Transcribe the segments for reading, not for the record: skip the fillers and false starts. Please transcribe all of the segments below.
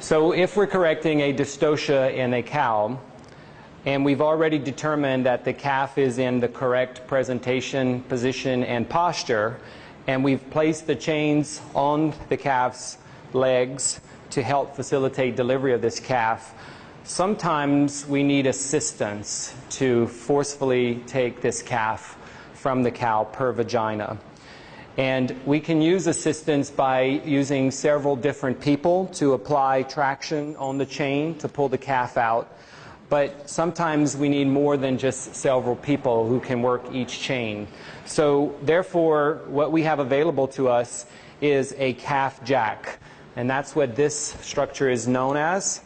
So if we're correcting a dystocia in a cow, and we've already determined that the calf is in the correct presentation, position, and posture, and we've placed the chains on the calf's legs to help facilitate delivery of this calf, sometimes we need assistance to forcefully take this calf from the cow per vagina. And we can use assistance by using several different people to apply traction on the chain to pull the calf out. But sometimes we need more than just several people who can work each chain. So therefore, what we have available to us is a calf jack. And that's what this structure is known as.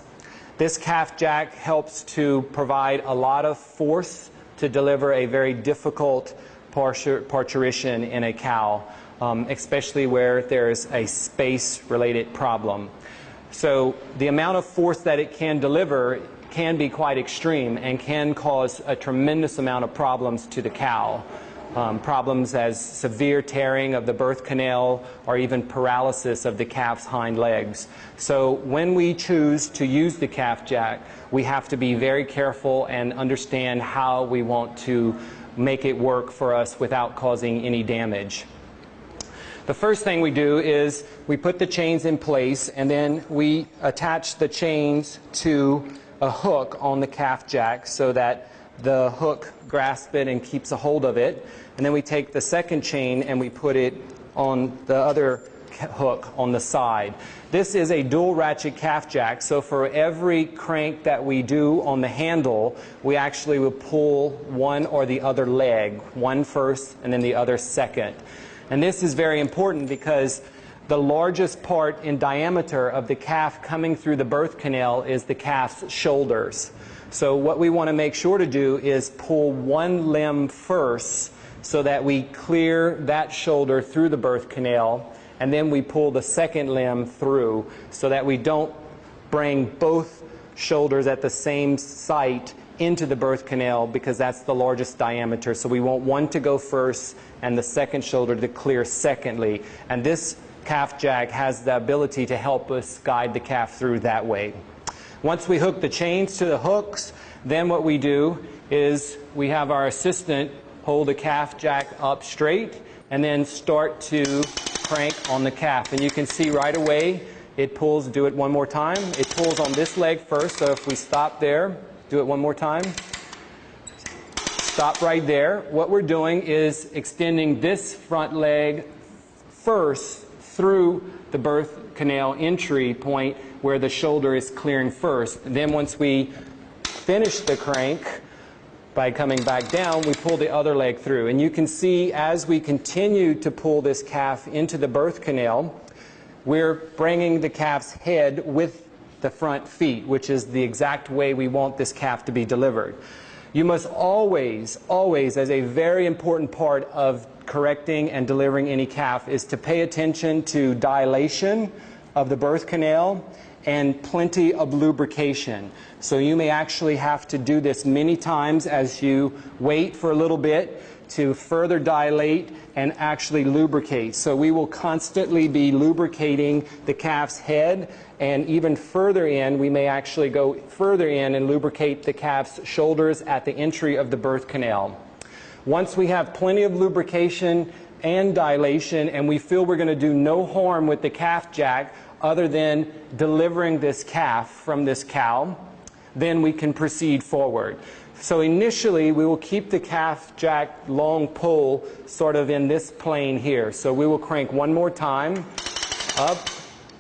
This calf jack helps to provide a lot of force to deliver a very difficult parturition in a cow, especially where there's a space-related problem. So the amount of force that it can deliver can be quite extreme and can cause a tremendous amount of problems to the cow. Problems as severe tearing of the birth canal or even paralysis of the calf's hind legs. So when we choose to use the calf jack, we have to be very careful and understand how we want to make it work for us without causing any damage. The first thing we do is we put the chains in place, and then we attach the chains to a hook on the calf jack so that the hook grasps it and keeps a hold of it. And then we take the second chain and we put it on the other hook on the side. This is a dual ratchet calf jack, so for every crank that we do on the handle, we actually will pull one or the other leg, one first and then the other second. And this is very important because the largest part in diameter of the calf coming through the birth canal is the calf's shoulders. So what we want to make sure to do is pull one limb first so that we clear that shoulder through the birth canal, and then we pull the second limb through so that we don't bring both shoulders at the same site into the birth canal, because that's the largest diameter. So we want one to go first and the second shoulder to clear secondly. And this calf jack has the ability to help us guide the calf through that way. Once we hook the chains to the hooks, then what we do is we have our assistant hold the calf jack up straight and then start to crank on the calf. And you can see right away it pulls. Do it one more time. It pulls on this leg first, so if we stop there, do it one more time. Stop right there. What we're doing is extending this front leg first through the birth canal entry point where the shoulder is clearing first. And then once we finish the crank by coming back down, we pull the other leg through. And you can see as we continue to pull this calf into the birth canal, we're bringing the calf's head with the front feet, which is the exact way we want this calf to be delivered. You must always, always, as a very important part of correcting and delivering any calf, is to pay attention to dilation of the birth canal and plenty of lubrication. So you may actually have to do this many times as you wait for a little bit to further dilate and actually lubricate. So we will constantly be lubricating the calf's head, and even further in, we may actually go further in and lubricate the calf's shoulders at the entry of the birth canal. Once we have plenty of lubrication and dilation and we feel we're going to do no harm with the calf jack other than delivering this calf from this cow, then we can proceed forward. So initially we will keep the calf jack long pull sort of in this plane here. So we will crank one more time, up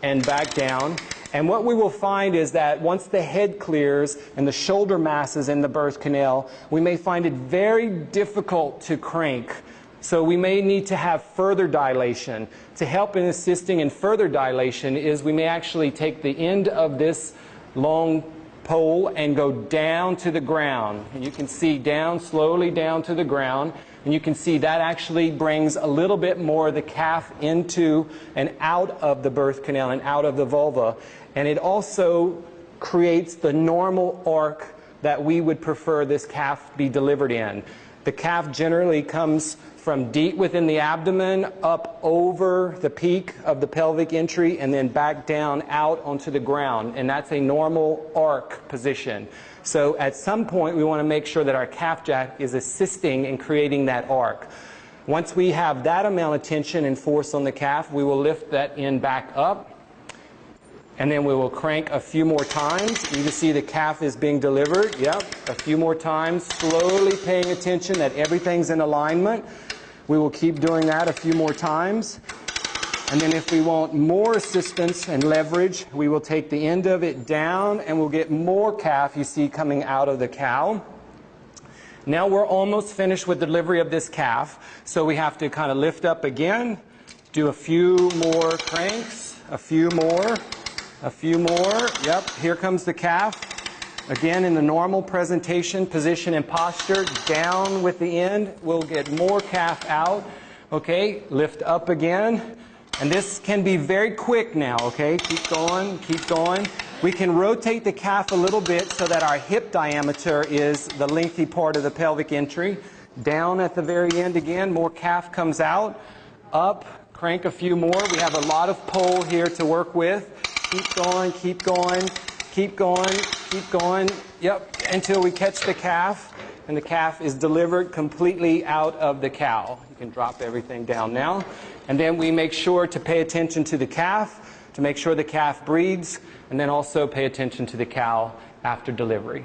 and back down. And what we will find is that once the head clears and the shoulder mass is in the birth canal, we may find it very difficult to crank. So we may need to have further dilation. To help in assisting in further dilation is we may actually take the end of this long pole and go down to the ground. And you can see down, slowly down to the ground. And you can see that actually brings a little bit more of the calf into and out of the birth canal and out of the vulva. And it also creates the normal arc that we would prefer this calf be delivered in. The calf generally comes from deep within the abdomen up over the peak of the pelvic entry and then back down out onto the ground, and that's a normal arc position. So at some point we want to make sure that our calf jack is assisting in creating that arc. Once we have that amount of tension and force on the calf, we will lift that end back up, and then we will crank a few more times. You can see the calf is being delivered. Yep, a few more times, slowly paying attention that everything's in alignment. We will keep doing that a few more times. And then if we want more assistance and leverage, we will take the end of it down and we'll get more calf, you see, coming out of the cow. Now we're almost finished with delivery of this calf. So we have to kind of lift up again, do a few more cranks, a few more. Yep, here comes the calf. Again, in the normal presentation, position and posture, down with the end. We'll get more calf out. Okay, lift up again. And this can be very quick now, okay? Keep going, keep going. We can rotate the calf a little bit so that our hip diameter is the lengthy part of the pelvic entry. Down at the very end again, more calf comes out. Up, crank a few more. We have a lot of pull here to work with. Keep going, keep going, keep going, keep going. Yep, until we catch the calf, and the calf is delivered completely out of the cow. You can drop everything down now. And then we make sure to pay attention to the calf, to make sure the calf breathes, and then also pay attention to the cow after delivery.